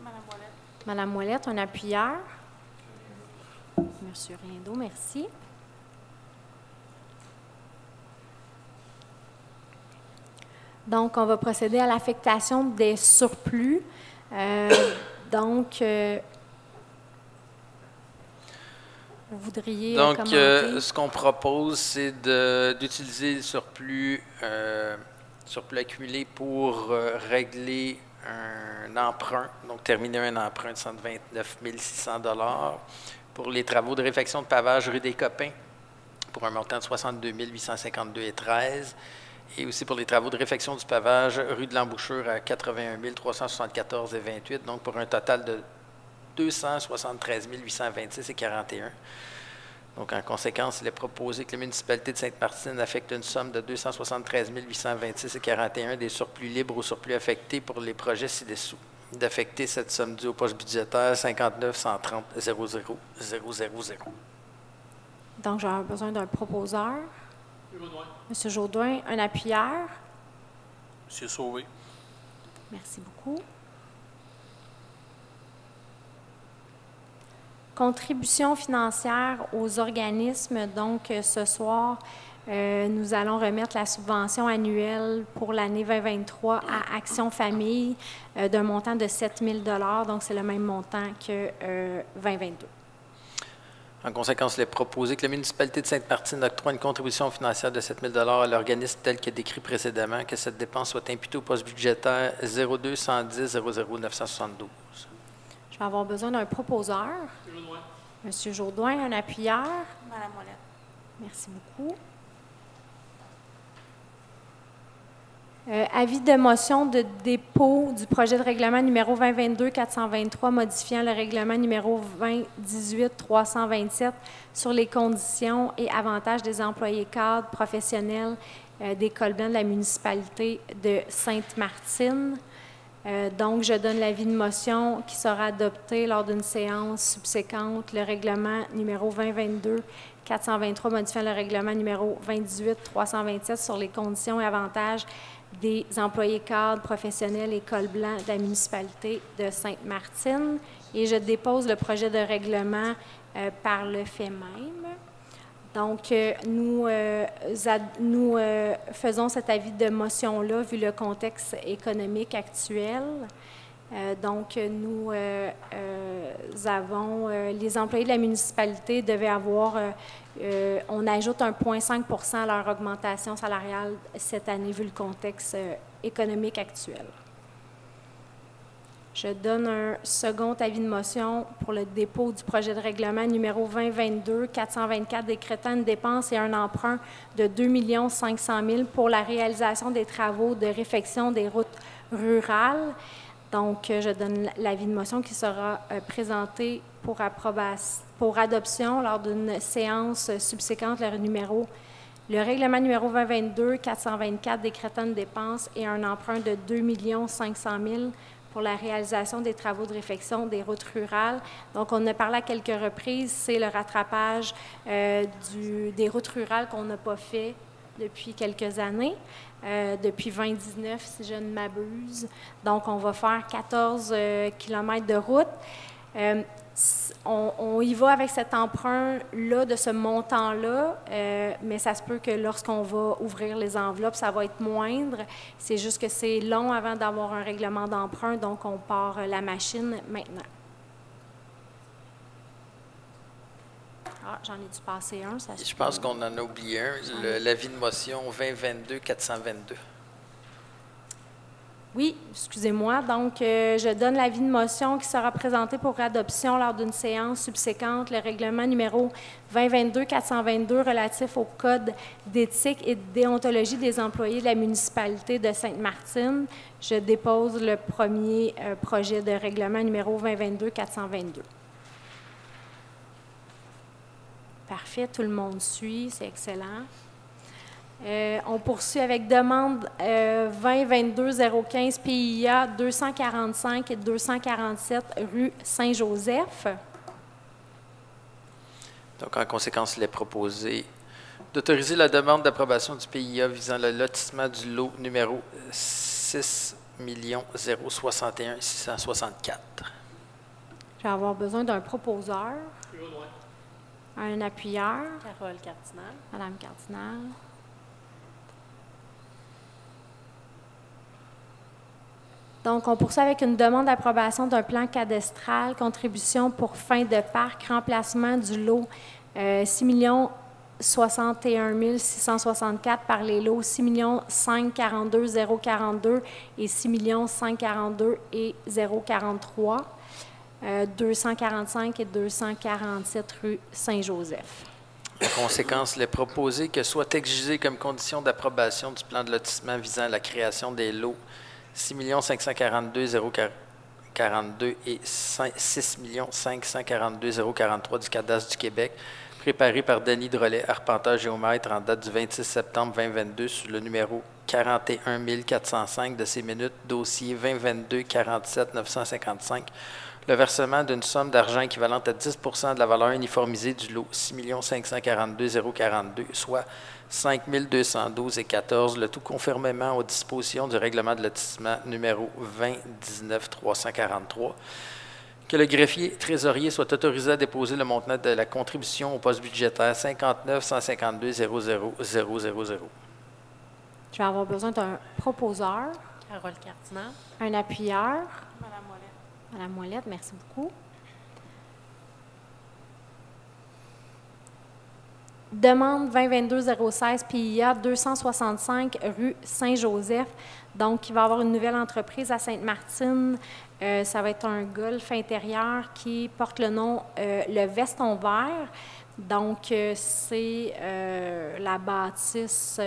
Madame Ouellette. Madame Ouellette, un appuyeur. Monsieur Riendo, merci. Donc, on va procéder à l'affectation des surplus. Vous voudriez commenter? Ce qu'on propose, c'est d'utiliser le surplus accumulé pour régler un emprunt, donc terminer un emprunt de 129 600 $ pour les travaux de réfection de pavage rue des Copains pour un montant de 62 852,13 $ Et aussi pour les travaux de réfection du pavage, rue de l'Embouchure à 81 374,28, donc pour un total de 273 826,41. Donc, en conséquence, il est proposé que la municipalité de Sainte-Martine affecte une somme de 273 826,41 des surplus libres ou surplus affectés pour les projets ci-dessous. D'affecter cette somme due aux poches budgétaires 59 130 00 000. Donc, j'aurais besoin d'un proposeur. Monsieur Jourdain, un appuyeur. Monsieur Sauvé. Merci beaucoup. Contribution financière aux organismes. Donc, ce soir, nous allons remettre la subvention annuelle pour l'année 2023 à Action Famille d'un montant de 7 000 $. Donc, c'est le même montant que 2022. En conséquence, il est proposé que la municipalité de Sainte-Martine octroie une contribution financière de 7 000 $ à l'organisme tel que décrit précédemment, que cette dépense soit imputée au poste budgétaire 02 110 00 972. Je vais avoir besoin d'un proposeur. Monsieur Jourdain, un appuyeur. Madame Ouellette. Merci beaucoup. Avis de motion de dépôt du projet de règlement numéro 2022-423 modifiant le règlement numéro 2018-327 sur les conditions et avantages des employés cadres professionnels des Colblancs de la municipalité de Sainte-Martine. Donc, je donne l'avis de motion qui sera adopté lors d'une séance subséquente, le règlement numéro 2022-423 modifiant le règlement numéro 2018-327 sur les conditions et avantages des employés cadres professionnels et Colblancs de la municipalité de Sainte-Martine. Et je dépose le projet de règlement par le fait même. Donc, nous faisons cet avis de motion-là vu le contexte économique actuel. Donc, nous avons, les employés de la municipalité devaient avoir, on ajoute 1,5 % à leur augmentation salariale cette année vu le contexte économique actuel. Je donne un second avis de motion pour le dépôt du projet de règlement numéro 2022-424 décrétant une dépense et un emprunt de 2 500 000 pour la réalisation des travaux de réfection des routes rurales. Donc, je donne l'avis de motion qui sera présenté pour adoption lors d'une séance subséquente, le règlement numéro 2022-424 décrétant une dépense et un emprunt de 2 500 000 pour la réalisation des travaux de réfection des routes rurales. Donc, on a parlé à quelques reprises, c'est le rattrapage des routes rurales qu'on n'a pas fait depuis quelques années, depuis 2019, si je ne m'abuse. Donc, on va faire 14 kilomètres de route. On y va avec cet emprunt-là, de ce montant-là, mais ça se peut que lorsqu'on va ouvrir les enveloppes, ça va être moindre. C'est juste que c'est long avant d'avoir un règlement d'emprunt, donc on part la machine maintenant. Ah, j'en ai dû passer un. Ça Je pense qu'on en a oublié un, l'avis de motion 2022-422. Oui, excusez-moi. Donc, je donne l'avis de motion qui sera présenté pour adoption lors d'une séance subséquente, le règlement numéro 2022-422 relatif au Code d'éthique et de déontologie des employés de la municipalité de Sainte-Martine. Je dépose le premier projet de règlement numéro 2022-422. Parfait, tout le monde suit, c'est excellent. On poursuit avec demande 2022-015 PIA 245 et 247 rue Saint-Joseph. Donc, en conséquence, il est proposé d'autoriser la demande d'approbation du PIA visant le lotissement du lot numéro 6 061 664. Je vais avoir besoin d'un proposeur, un appuyeur. Carole Cardinal. Madame Cardinal. Donc, on poursuit avec une demande d'approbation d'un plan cadastral, contribution pour fin de parc, remplacement du lot 6 61 664 par les lots 6 542 042 et 6 542 et 043, 245 et 247 rue Saint-Joseph. En conséquence, il est proposé que soit exigé comme condition d'approbation du plan de lotissement visant à la création des lots 6 542 042 et 6 542 043 du cadastre du Québec, préparé par Denis Drolet, arpenteur géomètre, en date du 26 septembre 2022, sur le numéro 41 405 de ses minutes, dossier 2022 47 955, le versement d'une somme d'argent équivalente à 10 de la valeur uniformisée du lot 6 542 042, soit 5 212,14, le tout conformément aux dispositions du règlement de lotissement numéro 2019 343. Que le greffier trésorier soit autorisé à déposer le montant de la contribution au poste budgétaire 59 152 00 000. Je vais avoir besoin d'un proposeur, Carole Cardinal. un appuyeur. Madame Ouellette. Madame Ouellette, merci beaucoup. Demande 2022-016 PIA 265 rue Saint-Joseph. Donc, il va y avoir une nouvelle entreprise à Sainte-Martine. Ça va être un golf intérieur qui porte le nom Le Veston Vert. Donc, c'est la bâtisse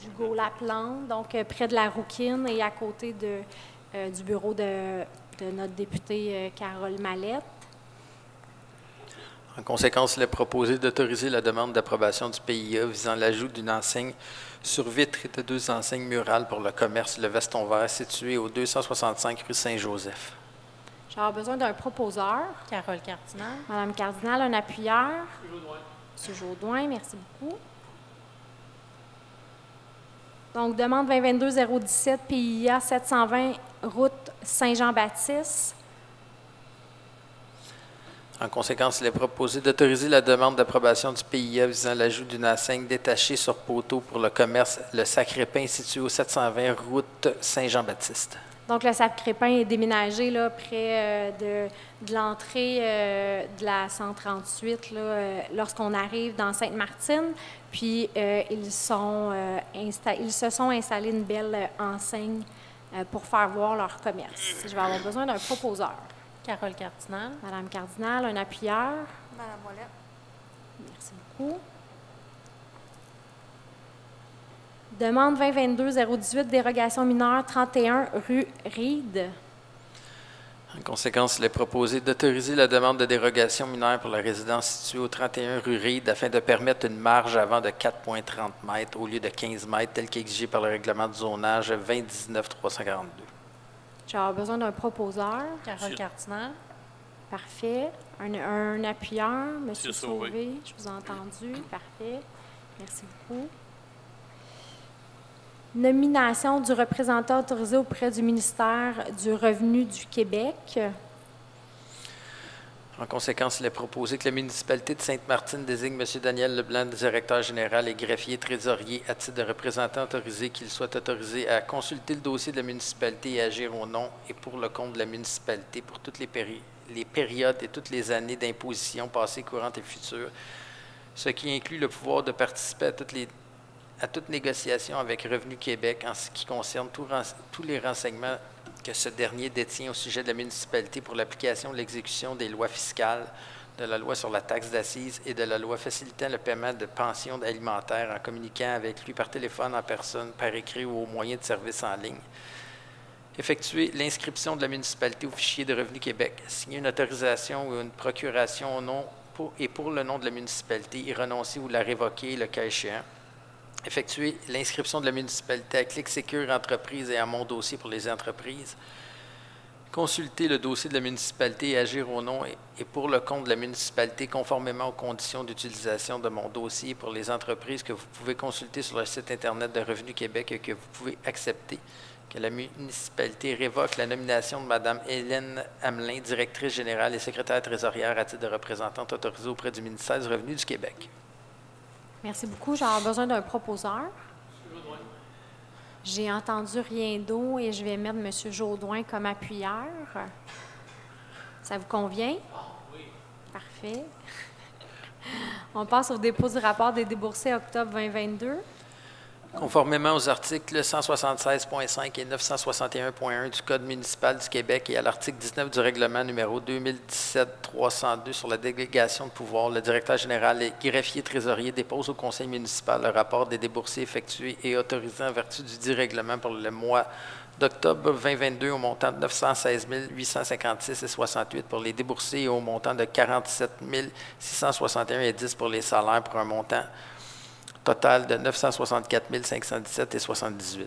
du Gault-Laplante, donc près de la Rouquine et à côté du bureau de notre députée Carole Mallette. En conséquence, il est proposé d'autoriser la demande d'approbation du PIA visant l'ajout d'une enseigne sur vitre et de 2 enseignes murales pour le commerce Le Veston Vert situé au 265 rue Saint-Joseph. Je vais avoir besoin d'un proposeur. Carole Cardinal. Madame Cardinal, un appuyeur. Monsieur Jodoin, merci beaucoup. Donc, demande 2022-017 PIA 720 route Saint-Jean-Baptiste. En conséquence, il est proposé d'autoriser la demande d'approbation du PIA visant l'ajout d'une enseigne détachée sur poteau pour le commerce Le Sacré-Pain situé au 720 route Saint-Jean-Baptiste. Donc, le Sacré-Pain est déménagé là, près de l'entrée de la 138 lorsqu'on arrive dans Sainte-Martine. Puis, ils se sont installés une belle enseigne pour faire voir leur commerce. Je vais avoir besoin d'un proposeur. Carole Cardinal. Madame Cardinal, un appuyeur. Madame Ouellette. Merci beaucoup. Demande 2022-018, dérogation mineure 31 rue Reed. En conséquence, il est proposé d'autoriser la demande de dérogation mineure pour la résidence située au 31 rue Reed afin de permettre une marge avant de 4,30 mètres au lieu de 15 mètres tel qu'exigé par le règlement de zonage 2019 342. Je vais avoir besoin d'un proposeur. Carole Cardinal. Parfait. Un appuyeur. Monsieur Sauvé. Sauvé, je vous ai entendu. Parfait. Merci beaucoup. Nomination du représentant autorisé auprès du ministère du Revenu du Québec. En conséquence, il est proposé que la municipalité de Sainte-Martine désigne M. Daniel Leblanc, directeur général et greffier trésorier, à titre de représentant autorisé, qu'il soit autorisé à consulter le dossier de la municipalité et agir au nom et pour le compte de la municipalité pour toutes les périodes et toutes les années d'imposition passées, courantes et futures, ce qui inclut le pouvoir de participer à toute négociation avec Revenu Québec en ce qui concerne tous les renseignements que ce dernier détient au sujet de la municipalité pour l'application de l'exécution des lois fiscales, de la loi sur la taxe d'assises et de la loi facilitant le paiement de pensions alimentaires en communiquant avec lui par téléphone, en personne, par écrit ou au moyen de services en ligne. Effectuer l'inscription de la municipalité au fichier de Revenu Québec, signer une autorisation ou une procuration au nom pour le nom de la municipalité, y renoncer ou la révoquer le cas échéant. Effectuer l'inscription de la municipalité à Clic Sécure Entreprises et à Mon Dossier pour les entreprises. Consulter le dossier de la municipalité et agir au nom et pour le compte de la municipalité conformément aux conditions d'utilisation de Mon Dossier pour les entreprises que vous pouvez consulter sur le site Internet de Revenu Québec et que vous pouvez accepter. Que la municipalité révoque la nomination de Mme Hélène Hamelin, directrice générale et secrétaire trésorière à titre de représentante autorisée auprès du ministère du Revenu du Québec. Merci beaucoup. J'aurai besoin d'un proposeur. J'ai entendu rien d'autre et je vais mettre M. Jodoin comme appuyeur. Ça vous convient? Oui. Parfait. On passe au dépôt du rapport des déboursés octobre 2022. Conformément aux articles 176.5 et 961.1 du Code municipal du Québec et à l'article 19 du règlement numéro 2017-302 sur la délégation de pouvoir, le directeur général et greffier trésorier dépose au conseil municipal le rapport des déboursés effectués et autorisés en vertu du dit règlement pour le mois d'octobre 2022 au montant de 916 856,68 pour les déboursés et au montant de 47 661,10 pour les salaires pour un montant total de 964 517,78.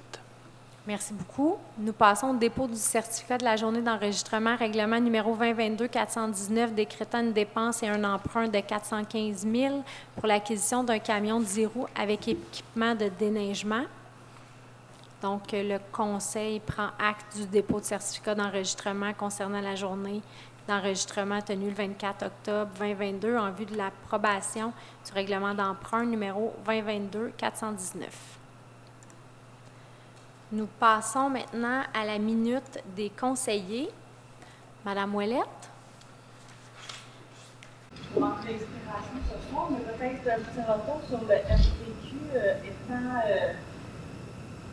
Merci beaucoup. Nous passons au dépôt du certificat de la journée d'enregistrement, règlement numéro 2022-419, décrétant une dépense et un emprunt de 415 000 pour l'acquisition d'un camion de 10 roues avec équipement de déneigement. Donc, le conseil prend acte du dépôt de certificat d'enregistrement concernant la journée d'enregistrement tenue le 24 octobre 2022 en vue de l'approbation du règlement d'emprunt numéro 2022-419. Nous passons maintenant à la minute des conseillers. Madame Ouellette. Je manque d'inspiration ce soir, mais peut-être un petit retour sur le MTQ étant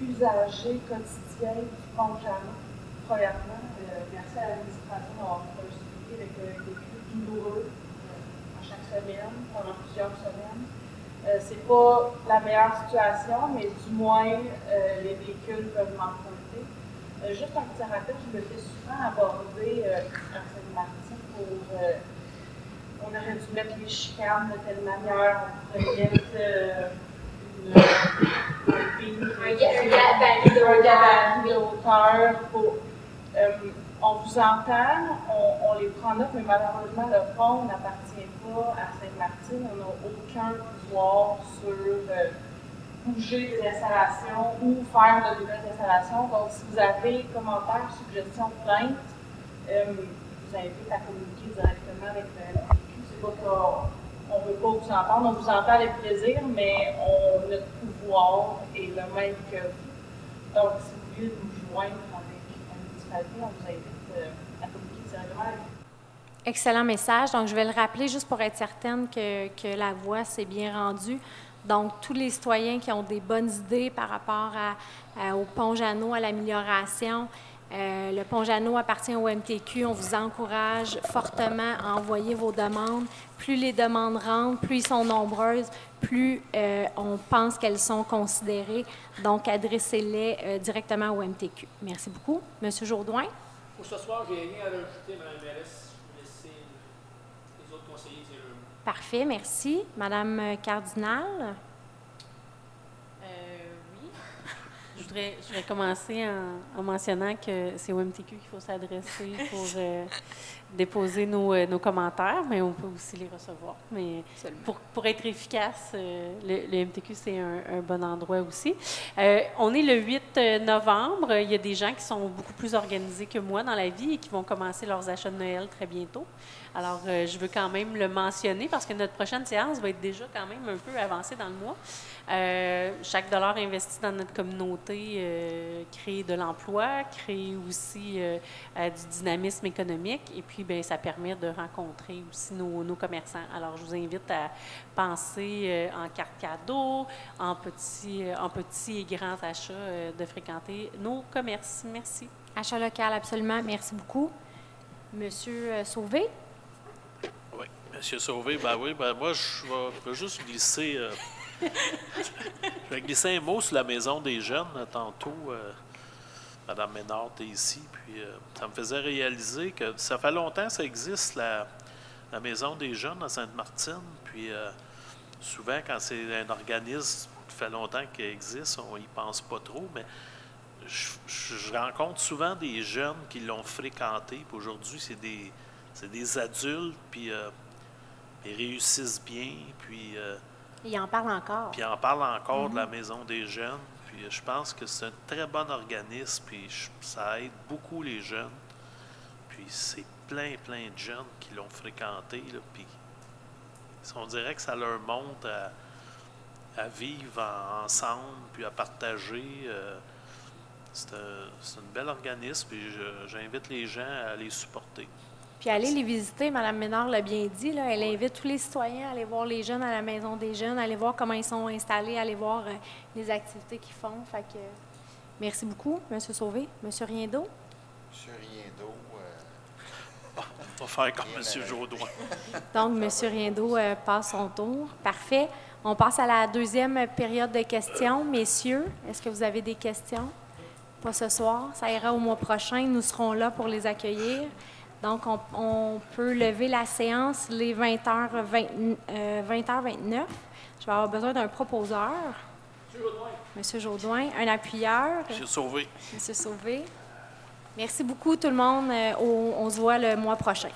usager quotidien du pont Jeanne. Premièrement, merci à l'administration d'avoir fait un suivi avec le MTQ douloureux à chaque semaine, pendant plusieurs semaines. C'est pas la meilleure situation, mais du moins, les véhicules peuvent m'emprunter. Juste un petit rappel, je me fais souvent aborder à Sainte-Martine pour... on aurait dû mettre les chicanes de telle manière, on pourrait mettre un gabarit de hauteur pour... on vous entend, on les prend note, mais malheureusement, le pont n'appartient pas à Sainte-Martine. On n'a aucun pouvoir sur bouger des installations ou faire de nouvelles installations. Donc, si vous avez commentaires, suggestions, plaintes, je vous invite à communiquer directement avec le MTQ. C'est pas qu'on ne veut pas vous entendre, on vous entend avec plaisir, mais notre pouvoir est le même que vous. Donc, si vous voulez nous joindre avec la municipalité, on vous invite à communiquer directement avec vous. Excellent message. Donc, je vais le rappeler juste pour être certaine que la voix s'est bien rendue. Donc, tous les citoyens qui ont des bonnes idées par rapport au pont Jeannot, à l'amélioration, le pont Jeannot appartient au MTQ. On vous encourage fortement à envoyer vos demandes. Plus les demandes rentrent, plus ils sont nombreuses, plus on pense qu'elles sont considérées. Donc, adressez-les directement au MTQ. Merci beaucoup. Monsieur Jourdouin. Pour ce soir, je n'ai rien à rajouter, Mme la mairesse. Parfait, merci. Madame Cardinal. Oui. Je voudrais commencer en mentionnant que c'est au MTQ qu'il faut s'adresser pour déposer nos commentaires, mais on peut aussi les recevoir. Mais pour être efficace, le MTQ, c'est un bon endroit aussi. On est le 8 novembre. Il y a des gens qui sont beaucoup plus organisés que moi dans la vie et qui vont commencer leurs achats de Noël très bientôt. Alors, je veux quand même le mentionner parce que notre prochaine séance va être déjà quand même un peu avancée dans le mois. Chaque dollar investi dans notre communauté crée de l'emploi, crée aussi du dynamisme économique et puis bien, ça permet de rencontrer aussi nos commerçants. Alors, je vous invite à penser en carte cadeau, en petits et grands achats, de fréquenter nos commerces. Merci. Achat local, absolument. Merci beaucoup. Monsieur Sauvé. Oui, Monsieur Sauvé, moi, je vais juste glisser... je vais glisser un mot sur la Maison des jeunes. Tantôt, Mme Ménard est ici, puis ça me faisait réaliser que ça fait longtemps que ça existe, la Maison des jeunes à Sainte-Martine, puis souvent, quand c'est un organisme qui fait longtemps qu'il existe, on n'y pense pas trop, mais je rencontre souvent des jeunes qui l'ont fréquenté, puis aujourd'hui, c'est des adultes, puis ils réussissent bien, puis... Ils en parlent encore. Puis ils en parlent encore de la Maison des jeunes. Puis je pense que c'est un très bon organisme, puis ça aide beaucoup les jeunes. Puis c'est plein de jeunes qui l'ont fréquenté, là, puis on dirait que ça leur montre à vivre ensemble, puis à partager. C'est un bel organisme, puis j'invite les gens à les supporter. Puis allez les visiter, Mme Ménard l'a bien dit, là, elle invite tous les citoyens à aller voir les jeunes à la Maison des jeunes, à aller voir comment ils sont installés, à aller voir les activités qu'ils font. Fait que, merci beaucoup, M. Sauvé. M. Riendeau? M. Riendeau. On va faire comme M. Jaudoin. Donc, M. Riendeau passe son tour. Parfait. On passe à la deuxième période de questions. Messieurs, est-ce que vous avez des questions? Pas ce soir. Ça ira au mois prochain. Nous serons là pour les accueillir. Donc, on peut lever la séance les 20h29. Je vais avoir besoin d'un proposeur. M. Jaudoin. Un appuyeur. M. Sauvé. M. Sauvé. Merci beaucoup tout le monde. On se voit le mois prochain.